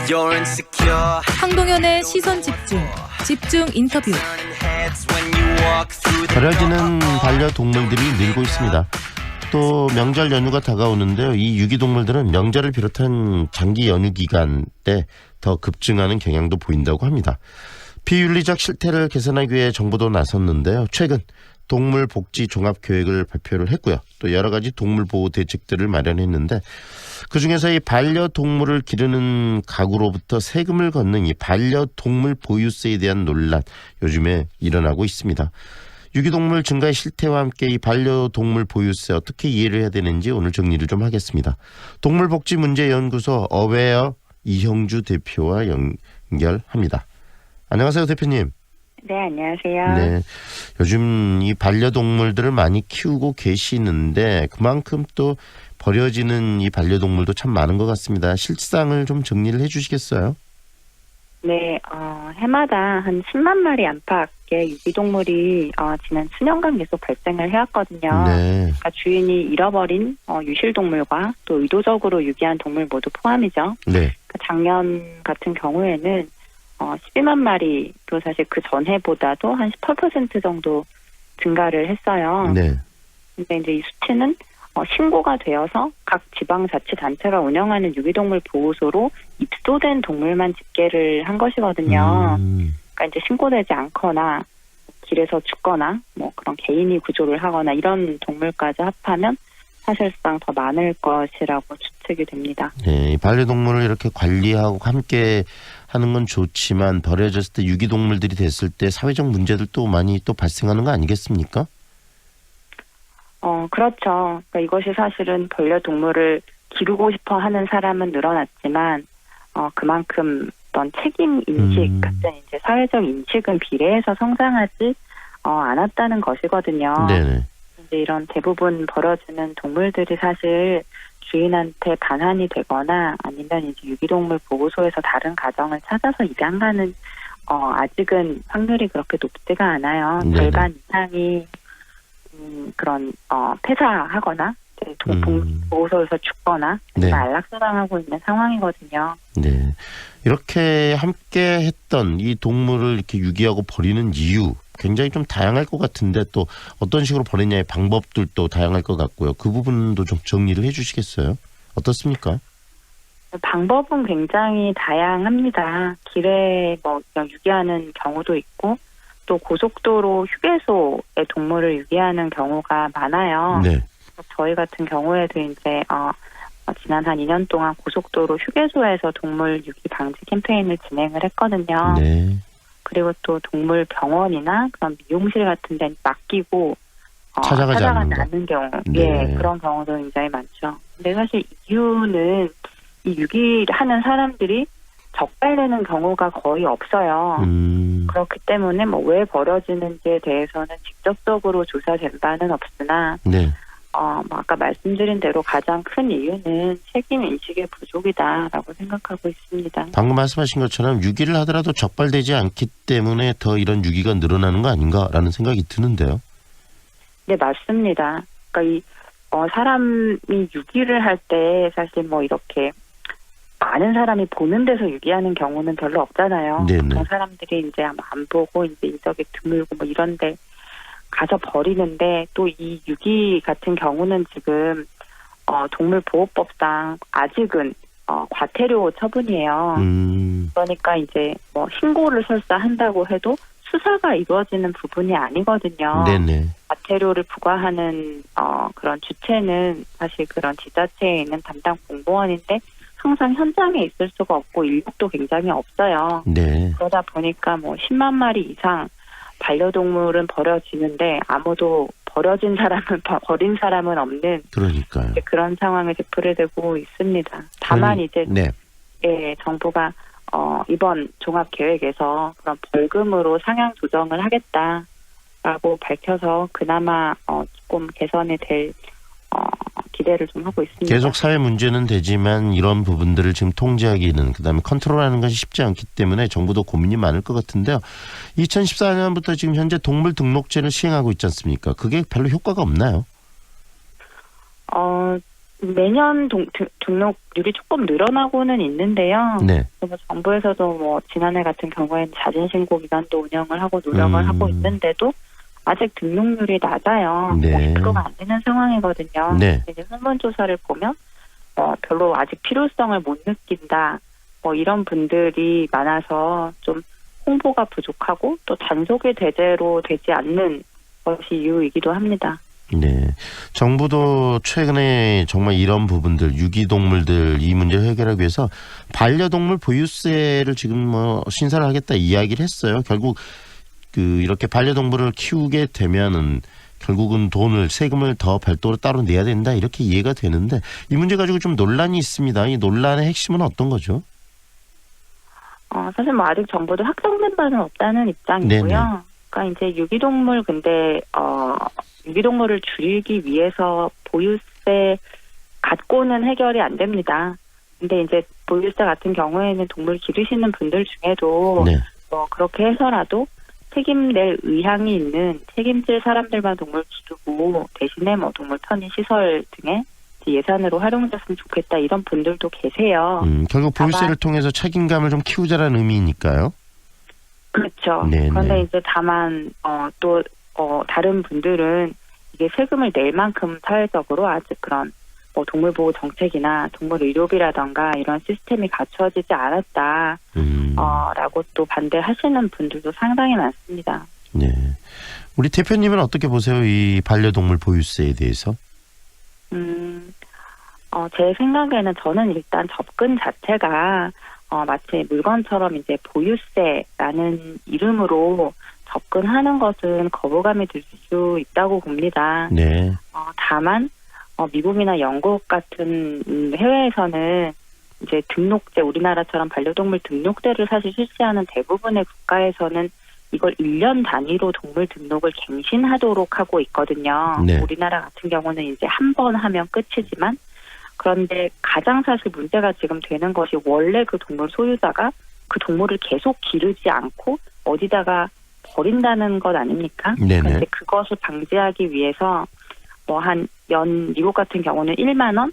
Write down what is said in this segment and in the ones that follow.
You're insecure. 황동현의 시선 집중 인터뷰. 버려지는 반려동물들이 늘고 있습니다. 또 명절 연휴가 다가오는데요. 이 유기동물들은 명절을 비롯한 장기 연휴 기간 때 더 급증하는 경향도 보인다고 합니다. 비윤리적 실태를 개선하기 위해 정부도 나섰는데요. 최근 동물복지 종합계획을 발표를 했고요. 또 여러 가지 동물보호 대책들을 마련했는데 그중에서 이 반려동물을 기르는 가구로부터 세금을 걷는 이 반려동물 보유세에 대한 논란 요즘에 일어나고 있습니다. 유기동물 증가의 실태와 함께 이 반려동물 보유세 어떻게 이해를 해야 되는지 오늘 정리를 좀 하겠습니다. 동물복지문제연구소 어웨어 이형주 대표와 연결합니다. 안녕하세요, 대표님. 네, 안녕하세요. 네, 요즘 이 반려동물들을 많이 키우고 계시는데 그만큼 또 버려지는 이 반려동물도 참 많은 것 같습니다. 실상을 좀 정리를 해주시겠어요? 네, 해마다 한 10만 마리 안팎의 유기동물이 지난 수년간 계속 발생을 해왔거든요. 네. 그러니까 주인이 잃어버린 유실동물과 또 의도적으로 유기한 동물 모두 포함이죠. 네. 그러니까 작년 같은 경우에는 12만 마리도 사실 그 전해보다도 한 18% 정도 증가를 했어요. 네. 근데 이제 이 수치는 신고가 되어서 각 지방자치단체가 운영하는 유기동물 보호소로 입소된 동물만 집계를 한 것이거든요. 그러니까 이제 신고되지 않거나 길에서 죽거나 뭐 그런 개인이 구조를 하거나 이런 동물까지 합하면 사실상 더 많을 것이라고 추측이 됩니다. 네, 이 반려동물을 이렇게 관리하고 함께 하는 건 좋지만 버려졌을 때 유기동물들이 됐을 때 사회적 문제들도 많이 또 발생하는 거 아니겠습니까? 그렇죠. 그러니까 이것이 사실은 반려동물을 기르고 싶어 하는 사람은 늘어났지만, 그만큼 어떤 책임 인식 같은 이제 사회적 인식은 비례해서 성장하지 않았다는 것이거든요. 네네. 이제 이런 대부분 버려지는 동물들이 사실 주인한테 반환이 되거나 아니면 이제 유기동물 보호소에서 다른 가정을 찾아서 입양하는 아직은 확률이 그렇게 높지가 않아요. 네네. 절반 이상이 그런 폐사하거나 보호소에서 죽거나 네. 안락사당하고 있는 상황이거든요. 네. 이렇게 함께 했던 이 동물을 이렇게 유기하고 버리는 이유 굉장히 좀 다양할 것 같은데 또 어떤 식으로 버리냐의 방법들도 다양할 것 같고요. 그 부분도 좀 정리를 해 주시겠어요? 어떻습니까? 방법은 굉장히 다양합니다. 길에 그냥 유기하는 경우도 있고 또 고속도로 휴게소에 동물을 유기하는 경우가 많아요. 네. 저희 같은 경우에도 이제 지난 한 2년 동안 고속도로 휴게소에서 동물 유기 방지 캠페인을 진행을 했거든요. 네. 그리고 또 동물 병원이나 그런 미용실 같은 데 맡기고 찾아가지 않는 경우, 네. 예, 그런 경우도 굉장히 많죠. 근데 사실 이유는 이 유기하는 사람들이 적발되는 경우가 거의 없어요. 그렇기 때문에 왜 버려지는지에 대해서는 직접적으로 조사된 바는 없으나, 네. 아까 말씀드린 대로 가장 큰 이유는 책임 인식의 부족이다라고 생각하고 있습니다. 방금 말씀하신 것처럼 유기를 하더라도 적발되지 않기 때문에 더 이런 유기가 늘어나는 거 아닌가라는 생각이 드는데요. 네, 맞습니다. 그러니까 사람이 유기를 할 때 사실 이렇게 많은 사람이 보는 데서 유기하는 경우는 별로 없잖아요. 네네. 보통 사람들이 이제 아마 안 보고 이제 인적이 드물고 이런데 가서 버리는데 또 이 유기 같은 경우는 지금 동물보호법상 아직은 과태료 처분이에요. 그러니까 이제 신고를 설사 한다고 해도 수사가 이루어지는 부분이 아니거든요. 네네. 과태료를 부과하는 그런 주체는 사실 그런 지자체에 있는 담당 공무원인데 항상 현장에 있을 수가 없고 인력도 굉장히 없어요. 네. 그러다 보니까 10만 마리 이상 반려동물은 버려지는데 아무도 버린 사람은 없는 그러니까요. 그런 상황에 되풀이되고 있습니다. 다만 이제 네. 예, 정부가 이번 종합계획에서 그런 벌금으로 상향 조정을 하겠다라고 밝혀서 그나마 조금 개선이 될 기대를 좀 하고 있습니다. 계속 사회 문제는 되지만 이런 부분들을 지금 통제하기는 그다음에 컨트롤하는 것이 쉽지 않기 때문에 정부도 고민이 많을 것 같은데요. 2014년부터 지금 현재 동물 등록제를 시행하고 있지 않습니까? 그게 별로 효과가 없나요? 매년 등록률이 조금 늘어나고는 있는데요. 네. 정부에서도 뭐 지난해 같은 경우에는 자진 신고 기간도 운영을 하고 노력을 하고 있는데도 아직 등록률이 낮아요. 네. 50%가 안 되는 상황이거든요. 네. 이제 설문조사를 보면 별로 아직 필요성을 못 느낀다. 이런 분들이 많아서 좀 홍보가 부족하고 또 단속이 제대로 되지 않는 것이 이유이기도 합니다. 네. 정부도 최근에 정말 이런 부분들, 유기동물들 이 문제를 해결하기 위해서 반려동물 보유세를 지금 신설을 하겠다 이야기를 했어요. 결국 이렇게 반려동물을 키우게 되면은 결국은 세금을 더 별도로 따로 내야 된다 이렇게 이해가 되는데 이 문제 가지고 좀 논란이 있습니다. 이 논란의 핵심은 어떤 거죠? 사실 아직 정부도 확정된 바는 없다는 입장이고요. 네네. 그러니까 이제 유기동물을 줄이기 위해서 보유세 갖고는 해결이 안 됩니다. 근데 이제 보유세 같은 경우에는 동물 기르시는 분들 중에도 네. 그렇게 해서라도 책임낼 의향이 있는 책임질 사람들만 동물 기르고 대신에 동물 편의 시설 등의 예산으로 활용됐으면 좋겠다 이런 분들도 계세요. 결국 보유세를 통해서 책임감을 좀 키우자라는 의미니까요. 그렇죠. 네네. 그런데 이제 다만 또 다른 분들은 이게 세금을 낼 만큼 사회적으로 아직 그런 동물보호 정책이나 동물 의료비라던가 이런 시스템이 갖춰지지 않았다. 라고 또 반대하시는 분들도 상당히 많습니다. 네. 우리 대표님은 어떻게 보세요? 이 반려동물 보유세에 대해서? 제 생각에는 저는 일단 접근 자체가 마치 물건처럼 이제 보유세라는 이름으로 접근하는 것은 거부감이 들 수 있다고 봅니다. 네. 다만 미국이나 영국 같은 해외에서는 이제 등록제, 우리나라처럼 반려동물 등록제를 사실 실시하는 대부분의 국가에서는 이걸 1년 단위로 동물 등록을 갱신하도록 하고 있거든요. 네. 우리나라 같은 경우는 이제 한 번 하면 끝이지만 그런데 가장 사실 문제가 지금 되는 것이 원래 그 동물 소유자가 그 동물을 계속 기르지 않고 어디다가 버린다는 것 아닙니까? 네네. 그런데 그것을 방지하기 위해서 미국 같은 경우는 1만 원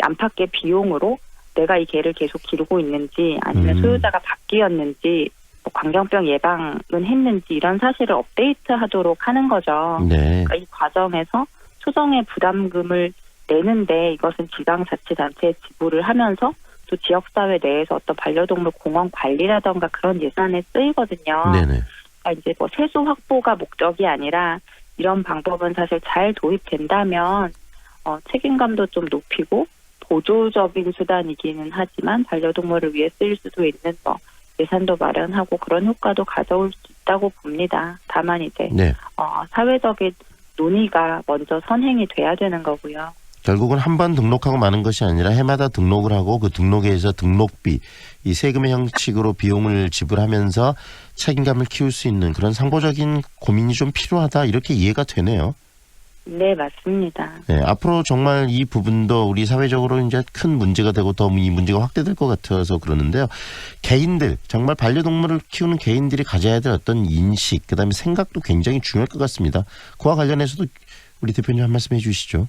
안팎의 비용으로 내가 이 개를 계속 기르고 있는지 아니면 소유자가 바뀌었는지 광견병 예방은 했는지 이런 사실을 업데이트하도록 하는 거죠. 네. 그러니까 이 과정에서 소정의 부담금을 내는데 이것은 지방자치단체에 지불을 하면서 또 지역사회 내에서 어떤 반려동물 공원 관리라던가 그런 예산에 쓰이거든요. 네네. 그러니까 이제 세수 확보가 목적이 아니라 이런 방법은 사실 잘 도입된다면 책임감도 좀 높이고 보조적인 수단이기는 하지만 반려동물을 위해 쓰일 수도 있는 예산도 마련하고 그런 효과도 가져올 수 있다고 봅니다. 다만 이제 네. 사회적인 논의가 먼저 선행이 돼야 되는 거고요. 결국은 한 번 등록하고 마는 것이 아니라 해마다 등록을 하고 그 등록에 의해서 등록비, 이 세금의 형식으로 비용을 지불하면서 책임감을 키울 수 있는 그런 상보적인 고민이 좀 필요하다 이렇게 이해가 되네요. 네, 맞습니다. 네, 앞으로 정말 이 부분도 우리 사회적으로 이제 큰 문제가 되고 더 이 문제가 확대될 것 같아서 그러는데요. 개인들, 정말 반려동물을 키우는 개인들이 가져야 될 어떤 인식, 그다음에 생각도 굉장히 중요할 것 같습니다. 그와 관련해서도 우리 대표님 한 말씀 해주시죠.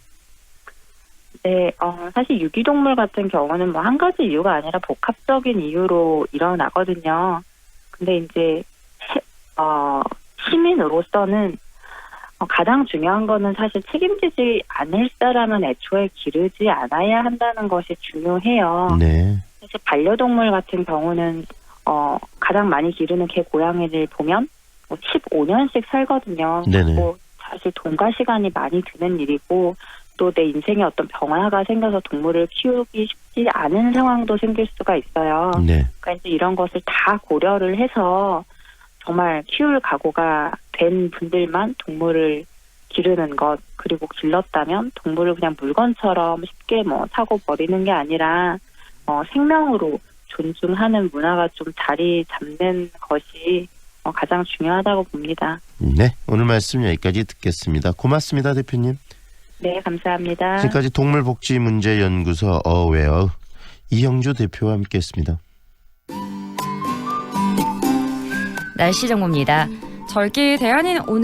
네, 사실 유기동물 같은 경우는 한 가지 이유가 아니라 복합적인 이유로 일어나거든요. 근데 이제 시민으로서는 가장 중요한 거는 사실 책임지지 않을 사람은 애초에 기르지 않아야 한다는 것이 중요해요. 네. 사실 반려동물 같은 경우는 가장 많이 기르는 개, 고양이를 보면 15년씩 살거든요. 네네. 사실 돈과 시간이 많이 드는 일이고 또 내 인생에 어떤 변화가 생겨서 동물을 키우기 쉽지 않은 상황도 생길 수가 있어요. 네. 그러니까 이제 이런 것을 다 고려를 해서 정말 키울 각오가 된 분들만 동물을 기르는 것, 그리고 길렀다면 동물을 그냥 물건처럼 쉽게 사고 버리는 게 아니라 생명으로 존중하는 문화가 좀 자리 잡는 것이 가장 중요하다고 봅니다. 네, 오늘 말씀 여기까지 듣겠습니다. 고맙습니다, 대표님. 네, 감사합니다. 지금까지 동물복지문제연구소 어웨어 이형주 대표와 함께했습니다. 날씨 정보입니다. 절기 대안인 오늘